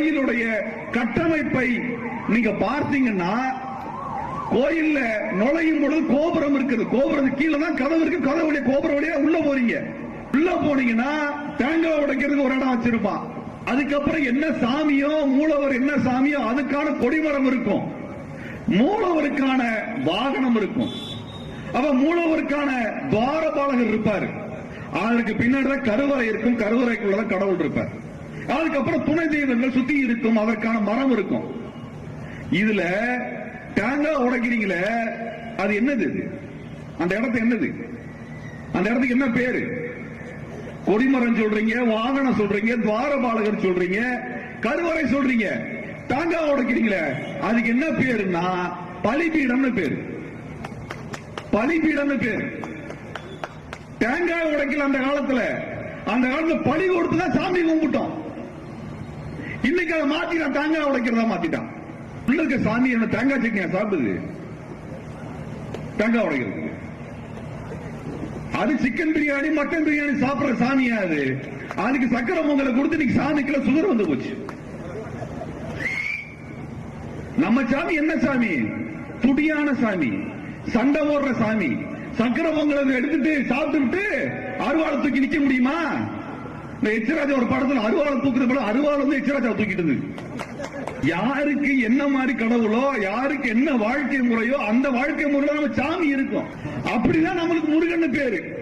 கோயிலுடைய கட்டமைப்பை நீங்க பார்த்தீங்கன்னா, கோயில்ல நுழையும் பொழுது கோபுரம் இருக்குது. கோபுரம் கீழே தான் கதவு இருக்கு. கதவுடைய கோபுரம் வழியா உள்ள போறீங்க. உள்ள போனீங்கன்னா தேங்காய் உடைக்கிறதுக்கு ஒரு இடம் வச்சிருப்பான். அதுக்கப்புறம் என்ன சாமியோ, மூலவர் என்ன சாமியோ அதுக்கான கொடிமரம் இருக்கும். மூலவருக்கான வாகனம் இருக்கும். அவ மூலவருக்கான துவாரபாலகர் இருப்பாரு. அதற்கு பின்னாடி கருவறை இருக்கும். கருவறைக்குள்ளதான் கடவுள் இருப்பார். அதுக்கப்புறம் துணை தெய்வங்கள் சுத்தி இருக்கும். அதற்கான மரம் இருக்கும். இதுல தேங்காய் உடைக்கிறீங்களே, அது என்னது? அந்த இடத்து என்னது? அந்த இடத்துக்கு என்ன பேரு? கொடிமரம் சொல்றீங்க, வாகனம் சொல்றீங்க, துவாரபாலகர் சொல்றீங்க, கருவறை சொல்றீங்க. தேங்காய் உடைக்கிறீங்களே, அதுக்கு என்ன பேருன்னா பலிபீடம்னு பேரு. பலிபீடம்னு பேரு. தேங்காய் உடைக்கல அந்த காலத்துல பலி கொடுத்துதான் சாமி கும்பிட்டோம். இன்னைக்கு அதை மாத்திட்டான். தேங்காய் உடைக்கிறதா மாத்திட்டான். உள்ள இருக்க சாமி என்ன தேங்காய் சட்னியா சாப்பிடுது? தேங்காய் உடைக்கிறது அது சிக்கன் பிரியாணி, மட்டன் பிரியாணி சாப்பிடுற சாமியா? அது அதுக்கு சக்கரை பொங்கலை கொடுத்து இன்னைக்கு சாமிக்குள்ள சுகர் வந்து போச்சு. நம்ம சாமி என்ன சாமி? துடியான சாமி, சண்டை போடுற சாமி. சக்கரை பொங்கலை எடுத்துட்டு சாப்பிட்டு அருவாளை தூக்கி நிக்க முடியுமா? இந்த எச்சராஜா ஒரு படத்துல அருவாளை தூக்குறது போல அருவாளை வந்து எச்சராஜா தூக்கிட்டது. யாருக்கு என்ன மாதிரி கடவுளோ, யாருக்கு என்ன வாழ்க்கை முறையோ அந்த வாழ்க்கை முறையில நம்ம சாமி இருக்கும். அப்படிதான் நம்மளுக்கு முருகன் பேரு.